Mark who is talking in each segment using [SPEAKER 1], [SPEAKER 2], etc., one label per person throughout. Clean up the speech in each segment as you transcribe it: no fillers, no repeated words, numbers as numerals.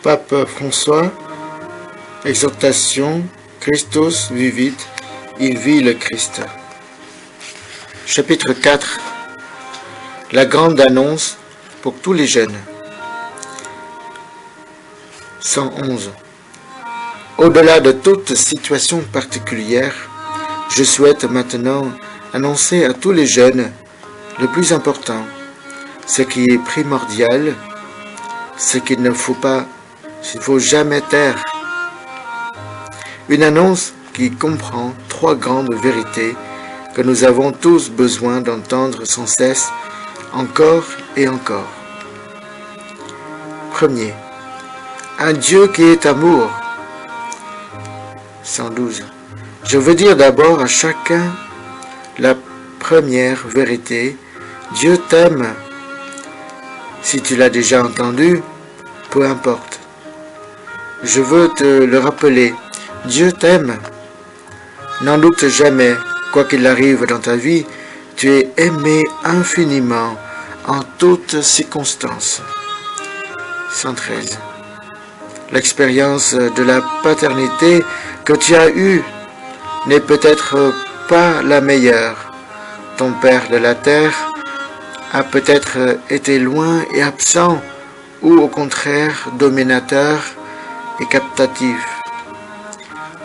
[SPEAKER 1] Pape François, exhortation, Christus vivit, il vit le Christ. Chapitre 4. La grande annonce pour tous les jeunes. 111. Au-delà de toute situation particulière, je souhaite maintenant annoncer à tous les jeunes le plus important, ce qui est primordial, ce qu'il ne faut jamais taire. Une annonce qui comprend 3 grandes vérités que nous avons tous besoin d'entendre sans cesse, encore et encore. Premier, un Dieu qui est amour. 112. Je veux dire d'abord à chacun la première vérité. Dieu t'aime. Si tu l'as déjà entendu, peu importe. Je veux te le rappeler. Dieu t'aime. N'en doute jamais, quoi qu'il arrive dans ta vie, tu es aimé infiniment en toutes circonstances. 113. L'expérience de la paternité que tu as eue n'est peut-être pas la meilleure. Ton Père de la terre a peut-être été loin et absent, ou au contraire dominateur et captatif.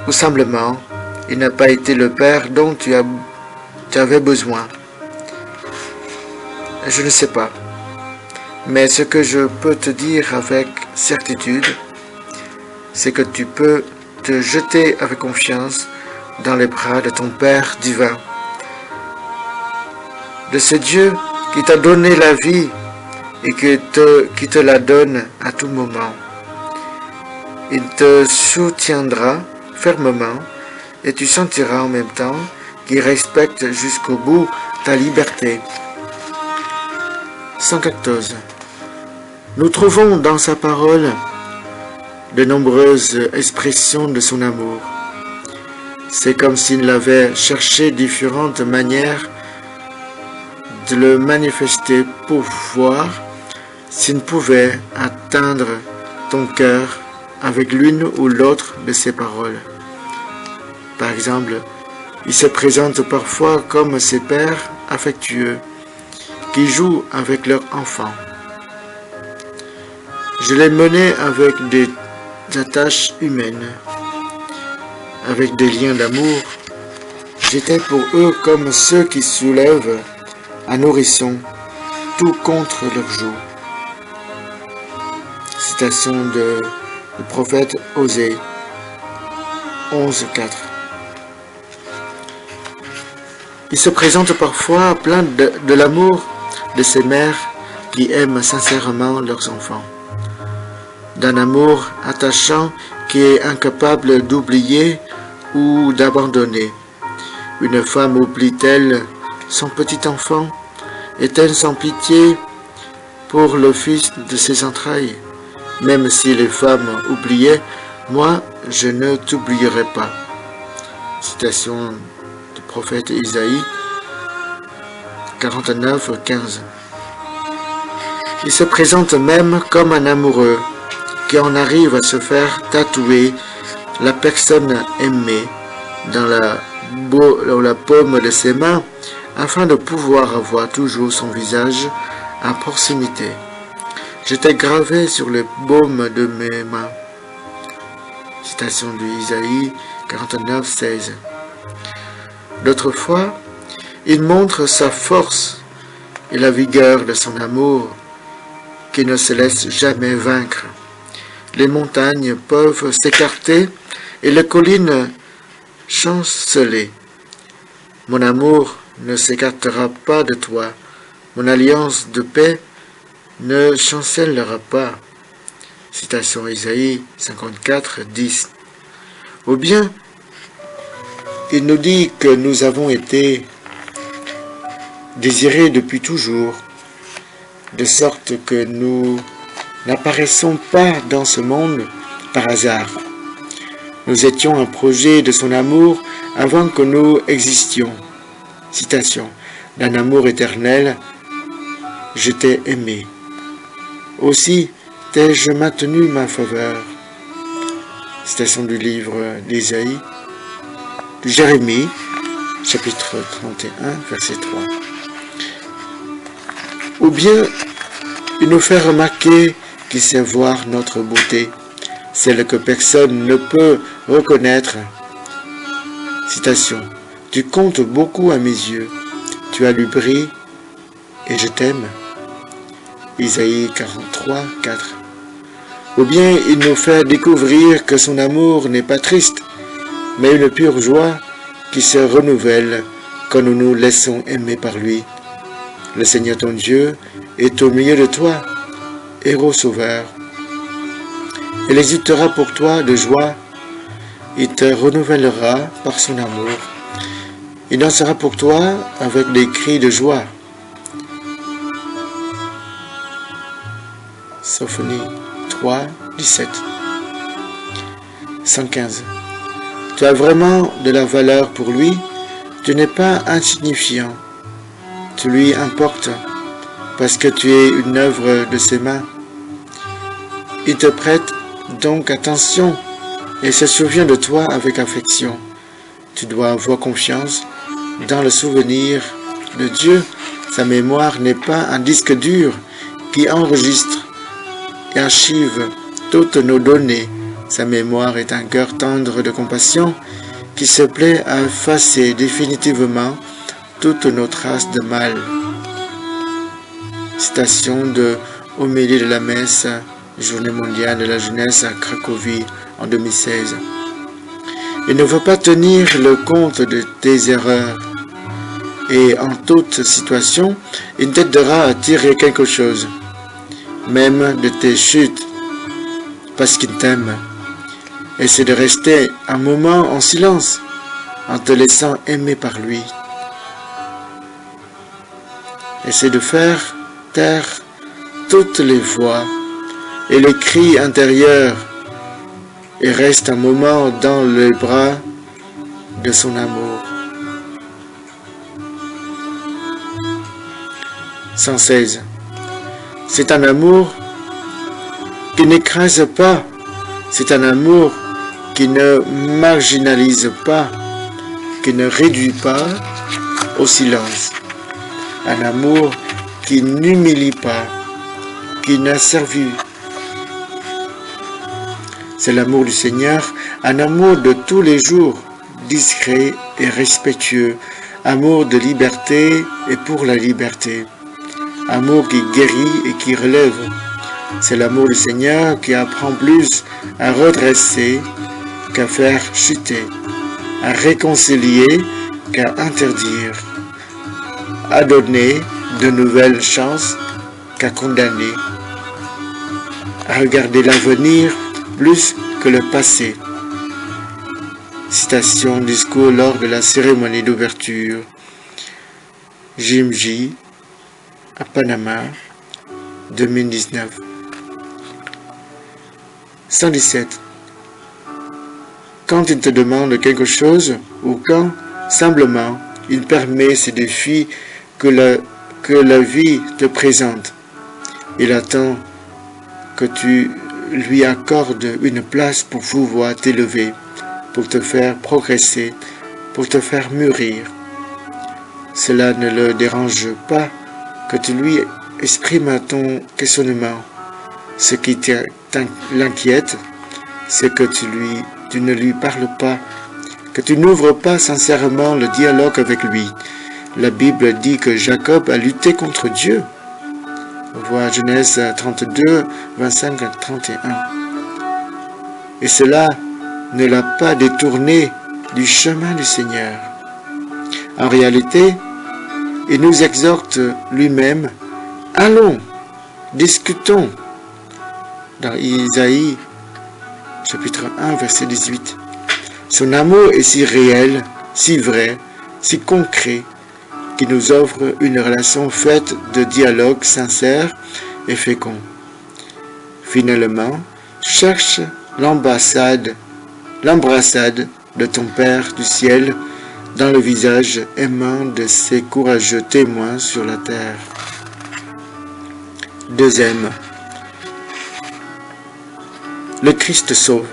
[SPEAKER 1] Ou simplement, il n'a pas été le Père dont tu avais besoin. Je ne sais pas. Mais ce que je peux te dire avec certitude, c'est que tu peux te jeter avec confiance dans les bras de ton Père divin, de ce Dieu qui t'a donné la vie et qui te la donne à tout moment. Il te soutiendra fermement et tu sentiras en même temps qu'il respecte jusqu'au bout ta liberté. 114. Nous trouvons dans sa parole de nombreuses expressions de son amour. C'est comme s'il avait cherché différentes manières de le manifester pour voir s'il pouvait atteindre ton cœur avec l'une ou l'autre de ses paroles. Par exemple, il se présente parfois comme ces pères affectueux qui jouent avec leurs enfants. Je les menais avec des attaches humaines, avec des liens d'amour. J'étais pour eux comme ceux qui soulèvent un nourrisson tout contre leur joug. Citation du prophète Osée 11.4. Il se présente parfois plein de l'amour de ces mères qui aiment sincèrement leurs enfants, d'un amour attachant qui est incapable d'oublier ou d'abandonner. Une femme oublie-t-elle son petit enfant? Est-elle sans pitié pour le fils de ses entrailles? Même si les femmes oubliaient, moi je ne t'oublierai pas. Citation du prophète Isaïe 49.15. Il se présente même comme un amoureux qui en arrive à se faire tatouer la personne aimée dans la paume de ses mains afin de pouvoir avoir toujours son visage à proximité. J'étais gravé sur le baume de mes mains. Citation de Isaïe 49.16. D'autres fois, il montre sa force et la vigueur de son amour qui ne se laisse jamais vaincre. Les montagnes peuvent s'écarter et les collines chanceler. Mon amour ne s'écartera pas de toi. Mon alliance de paix ne chancellera pas. Citation Isaïe 54.10. Ou bien, il nous dit que nous avons été désirés depuis toujours, de sorte que nous n'apparaissons pas dans ce monde par hasard. Nous étions un projet de son amour avant que nous existions. Citation. D'un amour éternel je t'ai aimé. Aussi t'ai-je maintenu ma faveur. Citation du livre d'Ésaïe, de Jérémie, chapitre 31, verset 3. Ou bien, il nous fait remarquer qu'il sait voir notre beauté, celle que personne ne peut reconnaître. Citation. Tu comptes beaucoup à mes yeux, tu as du bris et je t'aime. Isaïe 43, 4. Ou bien il nous fait découvrir que son amour n'est pas triste, mais une pure joie qui se renouvelle quand nous nous laissons aimer par lui. Le Seigneur ton Dieu est au milieu de toi, héros sauveur. Il exultera pour toi de joie, il te renouvellera par son amour. Il dansera pour toi avec des cris de joie. Sophonie 3, 17. 115. Tu as vraiment de la valeur pour lui, tu n'es pas insignifiant. Tu lui importes parce que tu es une œuvre de ses mains. Il te prête donc attention et se souvient de toi avec affection. Tu dois avoir confiance dans le souvenir de Dieu. Sa mémoire n'est pas un disque dur qui enregistre et archive toutes nos données. Sa mémoire est un cœur tendre de compassion qui se plaît à effacer définitivement toutes nos traces de mal. Citation de Homélie de la messe, Journée mondiale de la jeunesse à Cracovie en 2016. Il ne veut pas tenir le compte de tes erreurs et en toute situation, il t'aidera à tirer quelque chose, même de tes chutes, parce qu'il t'aime. Essaie de rester un moment en silence, en te laissant aimer par lui. Essaie de faire taire toutes les voix et les cris intérieurs et reste un moment dans les bras de son amour. 116. C'est un amour qui n'écrase pas, c'est un amour qui ne marginalise pas, qui ne réduit pas au silence. Un amour qui n'humilie pas, qui n'asservit. C'est l'amour du Seigneur, un amour de tous les jours, discret et respectueux, amour de liberté et pour la liberté, amour qui guérit et qui relève. C'est l'amour du Seigneur qui apprend plus à redresser qu'à faire chuter, à réconcilier qu'à interdire, à donner de nouvelles chances qu'à condamner, à regarder l'avenir plus que le passé. Citation, discours lors de la cérémonie d'ouverture. Jimji, à Panama, 2019. 117. Quand il te demande quelque chose, ou quand, simplement, il permet ces défis que la vie te présente, il attend que tu lui accordes une place pour pouvoir t'élever, pour te faire progresser, pour te faire mûrir. Cela ne le dérange pas que tu lui exprimes ton questionnement. Ce qui l'inquiète, c'est que tu ne lui parles pas, que tu n'ouvres pas sincèrement le dialogue avec lui. La Bible dit que Jacob a lutté contre Dieu. Voir Genèse 32, 25 à 31. Et cela ne l'a pas détourné du chemin du Seigneur. En réalité, il nous exhorte lui-même, allons, discutons. Dans Isaïe, chapitre 1, verset 18. Son amour est si réel, si vrai, si concret, qui nous offre une relation faite de dialogue sincère et fécond. Finalement, cherche l'embrassade de ton Père du ciel dans le visage aimant de ses courageux témoins sur la terre. Deuxième, le Christ sauve.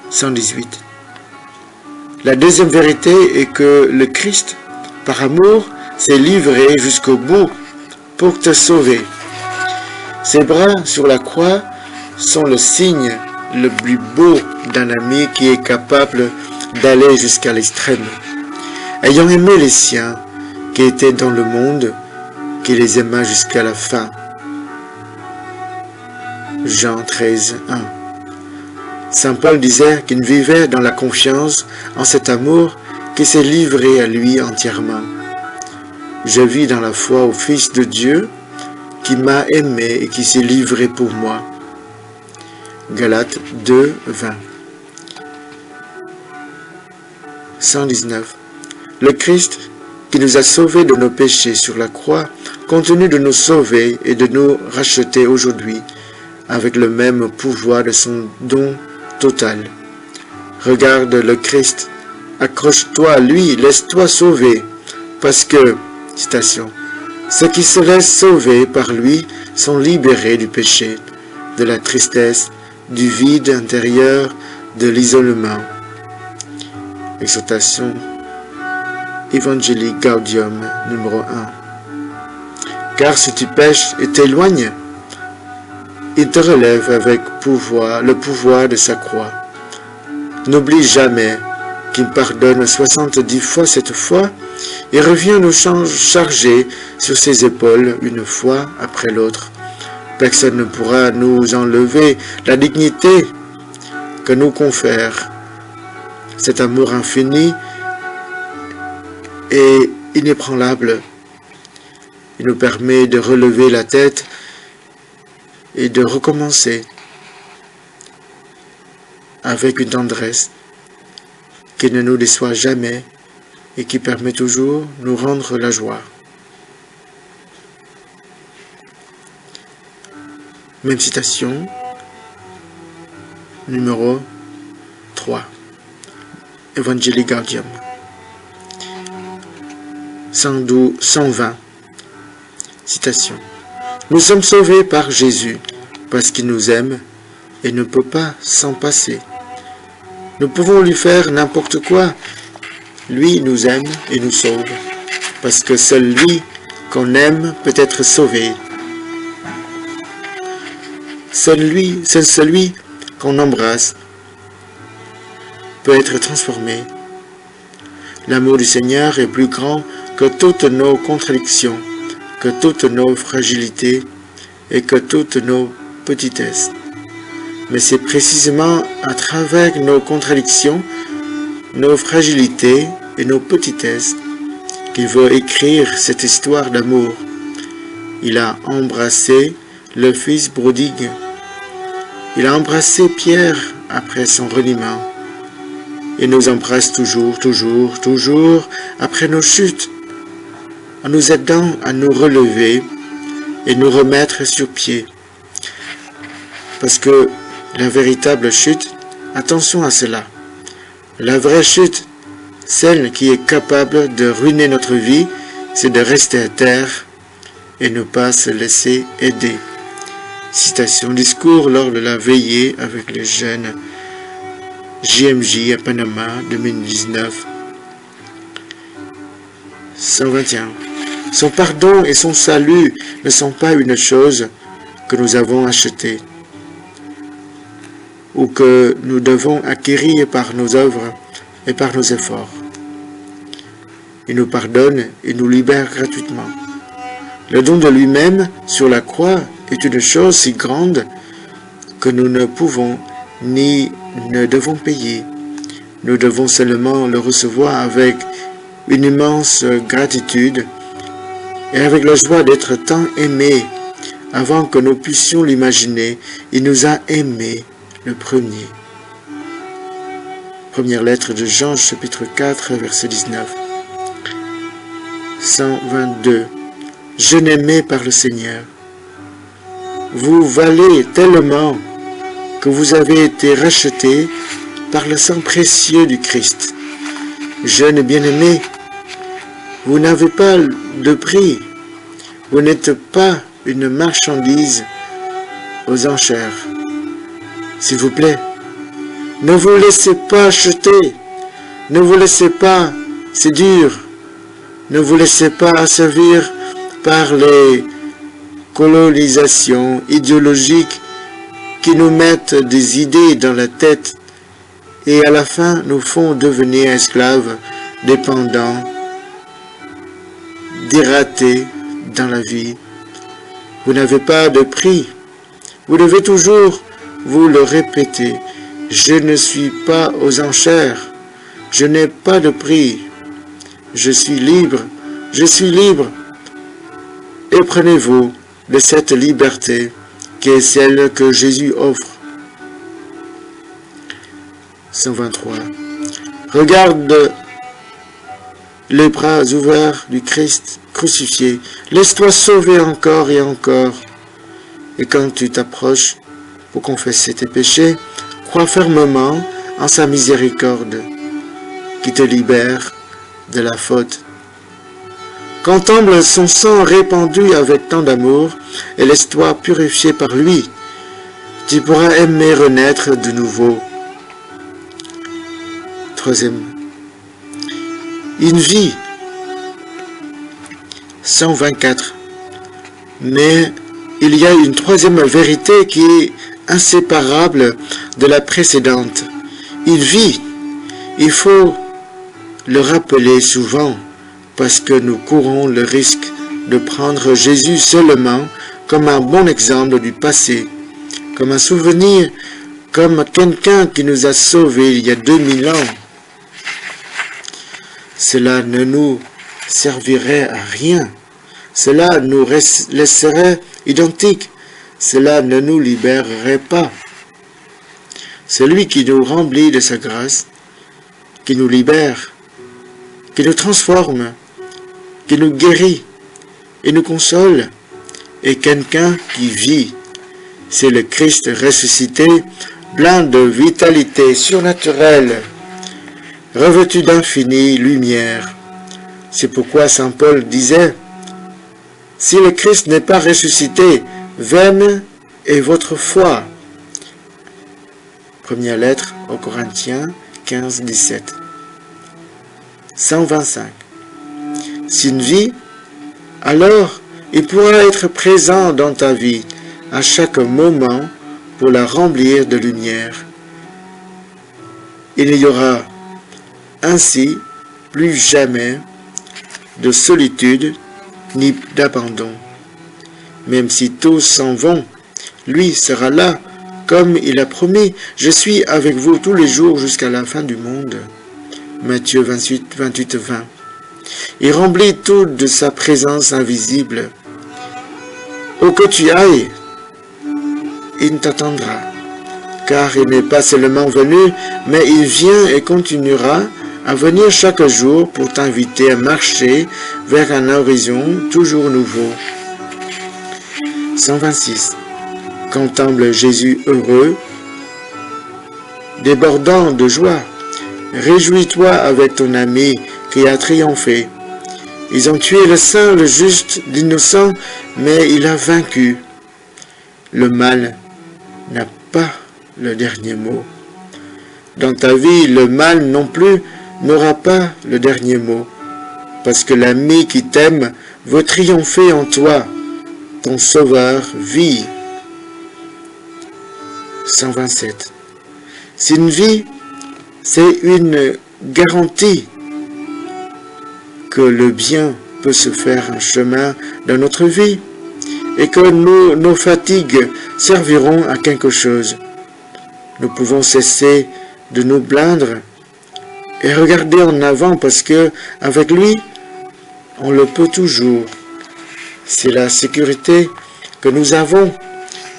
[SPEAKER 1] 118. La deuxième vérité est que le Christ, par amour, s'est livré jusqu'au bout pour te sauver. Ses bras sur la croix sont le signe le plus beau d'un ami qui est capable d'aller jusqu'à l'extrême. Ayant aimé les siens qui étaient dans le monde, qui les aima jusqu'à la fin. Jean 13, 1. Saint Paul disait qu'il vivait dans la confiance en cet amour qui s'est livré à lui entièrement. Je vis dans la foi au Fils de Dieu qui m'a aimé et qui s'est livré pour moi. Galates 2, 20. 119. Le Christ qui nous a sauvés de nos péchés sur la croix continue de nous sauver et de nous racheter aujourd'hui avec le même pouvoir de son don total. Regarde le Christ, accroche-toi à lui, laisse-toi sauver, parce que, citation, ceux qui se laissent sauver par lui sont libérés du péché, de la tristesse, du vide intérieur, de l'isolement. Exhortation Evangelii Gaudium numéro 1. Car si tu pèches et t'éloignes, il te relève avec le pouvoir de sa croix. N'oublie jamais qu'il pardonne 70 fois cette fois et revient nous charger sur ses épaules une fois après l'autre. Personne ne pourra nous enlever la dignité que nous confère cet amour infini et inébranlable. Il nous permet de relever la tête et de recommencer avec une tendresse qui ne nous déçoit jamais et qui permet toujours de nous rendre la joie. Même citation, numéro 3, Evangelii Gaudium. 120, citation. Nous sommes sauvés par Jésus parce qu'il nous aime et ne peut pas s'en passer. Nous pouvons lui faire n'importe quoi. Lui nous aime et nous sauve parce que seul lui qu'on aime peut être sauvé. Seul celui qu'on embrasse peut être transformé. L'amour du Seigneur est plus grand que toutes nos contradictions, que toutes nos fragilités et que toutes nos petitesses. Mais c'est précisément à travers nos contradictions, nos fragilités et nos petitesses qu'il veut écrire cette histoire d'amour. Il a embrassé le fils prodigue. Il a embrassé Pierre après son reniement. Il nous embrasse toujours après nos chutes, en nous aidant à nous relever et nous remettre sur pied. Parce que la véritable chute, attention à cela, la vraie chute, celle qui est capable de ruiner notre vie, c'est de rester à terre et ne pas se laisser aider. Citation, discours lors de la veillée avec les jeunes, JMJ à Panama, 2019. 121. Son pardon et son salut ne sont pas une chose que nous avons achetée ou que nous devons acquérir par nos œuvres et par nos efforts. Il nous pardonne et nous libère gratuitement. Le don de lui-même sur la croix est une chose si grande que nous ne pouvons ni ne devons payer. Nous devons seulement le recevoir avec une immense gratitude et avec la joie d'être tant aimés avant que nous puissions l'imaginer. Il nous a aimés le premier. Première lettre de Jean, chapitre 4, verset 19. 122. Jeune aimé par le Seigneur, vous valez tellement que vous avez été racheté par le sang précieux du Christ. Jeune bien-aimé, vous n'avez pas de prix, vous n'êtes pas une marchandise aux enchères. S'il vous plaît, ne vous laissez pas acheter, ne vous laissez pas séduire, ne vous laissez pas asservir par les colonisations idéologiques qui nous mettent des idées dans la tête et à la fin nous font devenir esclaves, dépendants, dératés dans la vie. Vous n'avez pas de prix. Vous devez toujours vous le répéter. Je ne suis pas aux enchères. Je n'ai pas de prix. Je suis libre. Je suis libre. Et prenez-vous de cette liberté qui est celle que Jésus offre. 123. Regarde les bras ouverts du Christ crucifié. Laisse-toi sauver encore et encore. Et quand tu t'approches pour confesser tes péchés, crois fermement en sa miséricorde qui te libère de la faute. Contemple son sang répandu avec tant d'amour et laisse-toi purifier par lui. Tu pourras aimer renaître de nouveau. Troisième. Une vie. 124. Mais il y a une troisième vérité qui est inséparable de la précédente. Une vie. Il faut le rappeler souvent parce que nous courons le risque de prendre Jésus seulement comme un bon exemple du passé, comme un souvenir, comme quelqu'un qui nous a sauvés il y a 2000 ans. Cela ne nous servirait à rien. Cela nous laisserait identiques. Cela ne nous libérerait pas. Celui qui nous remplit de sa grâce, qui nous libère, qui nous transforme, qui nous guérit et nous console, est quelqu'un qui vit. C'est le Christ ressuscité, plein de vitalité surnaturelle, revêtu d'infinie lumière. C'est pourquoi saint Paul disait, « Si le Christ n'est pas ressuscité, vaine est votre foi. » Première lettre aux Corinthiens 15, 17. 125. Si une vie, alors il pourra être présent dans ta vie à chaque moment pour la remplir de lumière. Il n'y aura ainsi plus jamais de solitude ni d'abandon. Même si tous s'en vont, lui sera là, comme il a promis. Je suis avec vous tous les jours jusqu'à la fin du monde. Matthieu 28, 28, 20. Il remplit tout de sa présence invisible. Où que tu ailles, il t'attendra, car il n'est pas seulement venu, mais il vient et continuera à venir chaque jour pour t'inviter à marcher vers un horizon toujours nouveau. 126. Contemple Jésus heureux, débordant de joie. Réjouis-toi avec ton ami qui a triomphé. Ils ont tué le saint, le juste, l'innocent, mais il a vaincu. Le mal n'a pas le dernier mot. Dans ta vie, le mal non plus n'aura pas le dernier mot, parce que l'ami qui t'aime veut triompher en toi. Ton Sauveur vit. 127. Si une vie, c'est une garantie que le bien peut se faire un chemin dans notre vie et que nos fatigues serviront à quelque chose. Nous pouvons cesser de nous plaindre et regarder en avant parce que avec lui, on le peut toujours. C'est la sécurité que nous avons.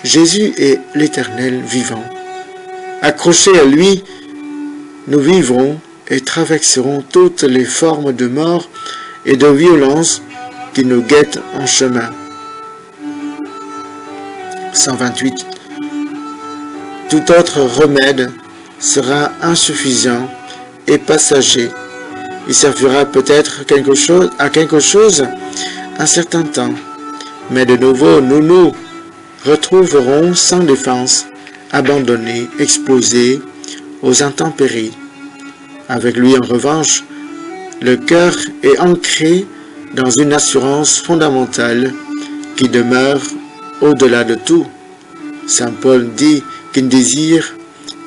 [SPEAKER 1] Jésus est l'Éternel vivant. Accrochés à lui, nous vivrons et traverserons toutes les formes de mort et de violence qui nous guettent en chemin. 128. Tout autre remède sera insuffisant et passager. Il servira peut-être à quelque chose un certain temps, Mais de nouveau, nous nous retrouverons sans défense, abandonnés, exposés aux intempéries. Avec lui, en revanche, le cœur est ancré dans une assurance fondamentale qui demeure au-delà de tout. Saint Paul dit qu'il désire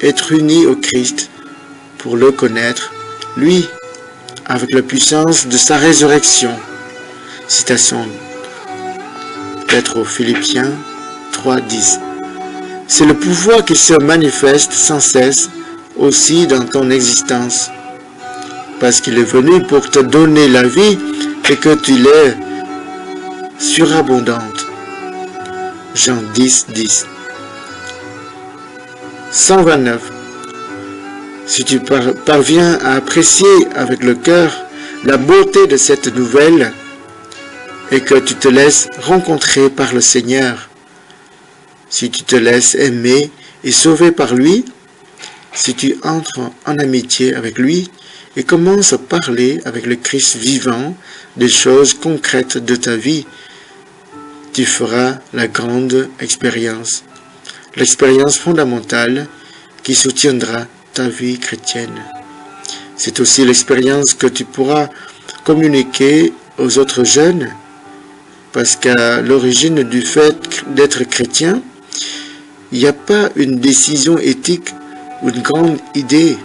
[SPEAKER 1] être uni au Christ pour le connaître, lui, avec la puissance de sa résurrection. Citation Lettre aux Philippiens 3:10. C'est le pouvoir qui se manifeste sans cesse aussi dans ton existence, parce qu'il est venu pour te donner la vie et que tu l'aies surabondante. Jean 10:10. 129. Si tu parviens à apprécier avec le cœur la beauté de cette nouvelle et que tu te laisses rencontrer par le Seigneur, si tu te laisses aimer et sauver par lui, si tu entres en amitié avec lui et commences à parler avec le Christ vivant des choses concrètes de ta vie, tu feras la grande expérience, l'expérience fondamentale qui soutiendra ta vie chrétienne. C'est aussi l'expérience que tu pourras communiquer aux autres jeunes, parce qu'à l'origine du fait d'être chrétien, il n'y a pas une décision éthique ou une grande idée,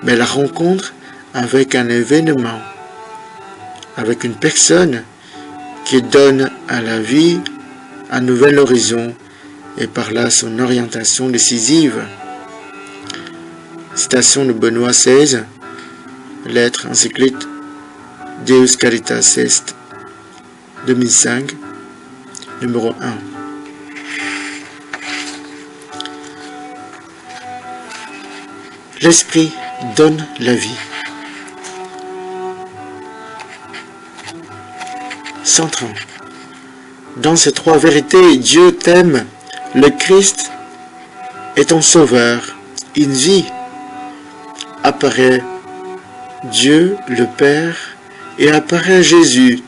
[SPEAKER 1] mais la rencontre avec un événement, avec une personne qui donne à la vie un nouvel horizon et par là son orientation décisive. Citation de Benoît XVI, lettre encyclique Deus Caritas Est, 2005, numéro 1. L'Esprit donne la vie. 130. Dans ces trois vérités, Dieu t'aime, le Christ est ton sauveur, une vie. Apparaît Dieu le Père et apparaît Jésus.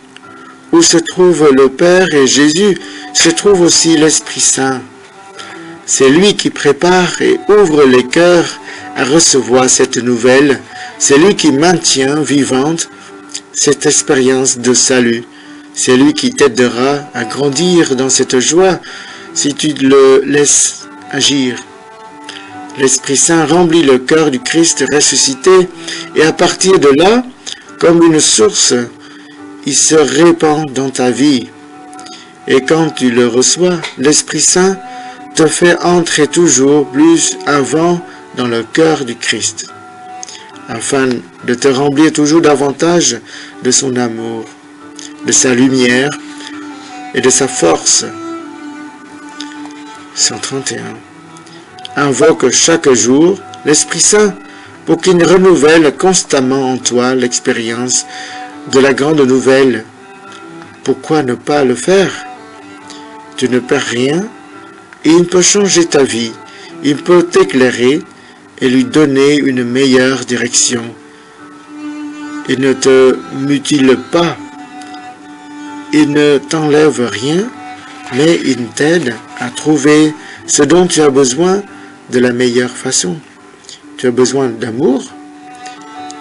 [SPEAKER 1] Où se trouve le Père et Jésus, se trouve aussi l'Esprit Saint. C'est lui qui prépare et ouvre les cœurs à recevoir cette nouvelle. C'est lui qui maintient vivante cette expérience de salut. C'est lui qui t'aidera à grandir dans cette joie si tu le laisses agir. L'Esprit Saint remplit le cœur du Christ ressuscité et à partir de là, comme une source, il se répand dans ta vie. Et quand tu le reçois, l'Esprit Saint te fait entrer toujours plus avant dans le cœur du Christ, afin de te remplir toujours davantage de son amour, de sa lumière et de sa force. 131. Invoque chaque jour l'Esprit Saint pour qu'il renouvelle constamment en toi l'expérience de la grande nouvelle. Pourquoi ne pas le faire? Tu ne perds rien et il peut changer ta vie. Il peut t'éclairer et lui donner une meilleure direction. Il ne te mutile pas. Il ne t'enlève rien, mais il t'aide à trouver ce dont tu as besoin de la meilleure façon. Tu as besoin d'amour,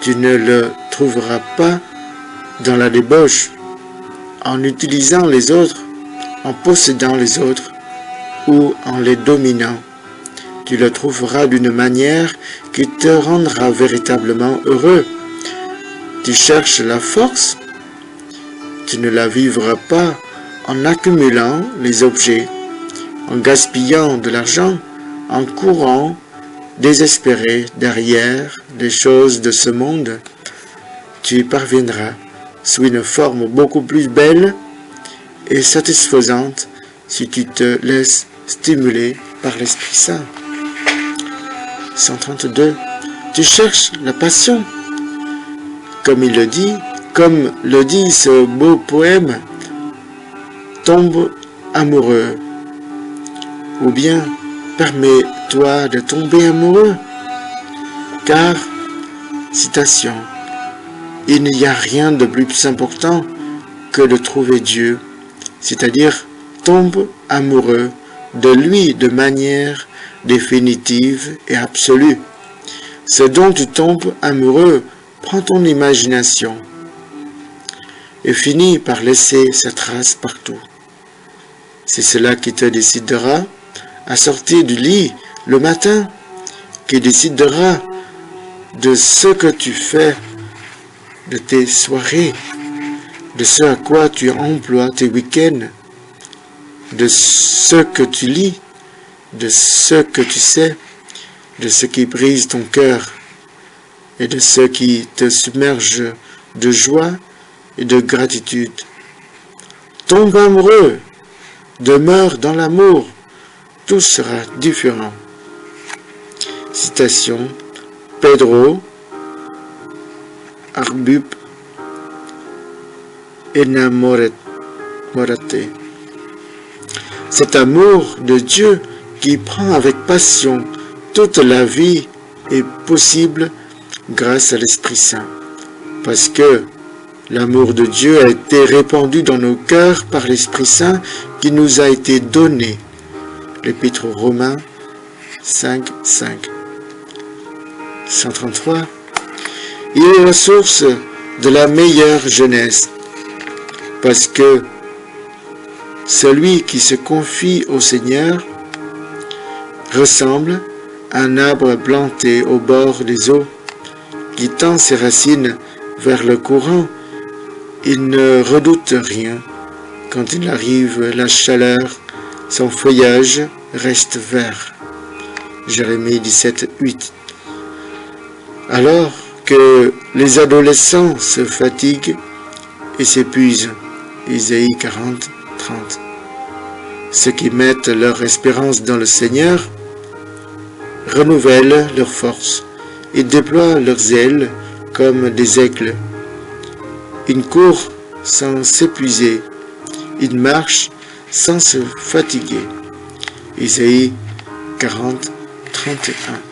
[SPEAKER 1] tu ne le trouveras pas dans la débauche, en utilisant les autres, en possédant les autres ou en les dominant. Tu le trouveras d'une manière qui te rendra véritablement heureux. Tu cherches la force, tu ne la vivras pas en accumulant les objets, en gaspillant de l'argent, en courant désespéré derrière les choses de ce monde. Tu y parviendras sous une forme beaucoup plus belle et satisfaisante si tu te laisses stimuler par l'Esprit Saint. 132. Tu cherches la passion. Comme il le dit, comme le dit ce beau poème, tombe amoureux. Ou bien, permets-toi de tomber amoureux. Car, citation, il n'y a rien de plus important que de trouver Dieu, c'est-à-dire tombe amoureux de lui de manière définitive et absolue. Ce dont tu tombes amoureux prend ton imagination et finit par laisser sa trace partout. C'est cela qui te décidera à sortir du lit le matin, qui décidera de ce que tu fais, de tes soirées, de ce à quoi tu emploies tes week-ends, de ce que tu lis, de ce que tu sais, de ce qui brise ton cœur et de ce qui te submerge de joie et de gratitude. Tombe amoureux, demeure dans l'amour, tout sera différent. Citation Pedro Arbub Enamorate. Cet amour de Dieu qui prend avec passion toute la vie est possible grâce à l'Esprit Saint, parce que l'amour de Dieu a été répandu dans nos cœurs par l'Esprit Saint qui nous a été donné. L'Épître aux Romains 5:5. 133. Il est la source de la meilleure jeunesse, parce que celui qui se confie au Seigneur ressemble à un arbre planté au bord des eaux, qui tend ses racines vers le courant. Il ne redoute rien. Quand il arrive la chaleur, son feuillage reste vert. Jérémie 17:8. Alors que les adolescents se fatiguent et s'épuisent. Isaïe 40:30. Ceux qui mettent leur espérance dans le Seigneur renouvellent leurs forces et déploient leurs ailes comme des aigles. Ils courent sans s'épuiser, ils marchent sans se fatiguer. Isaïe 40:31.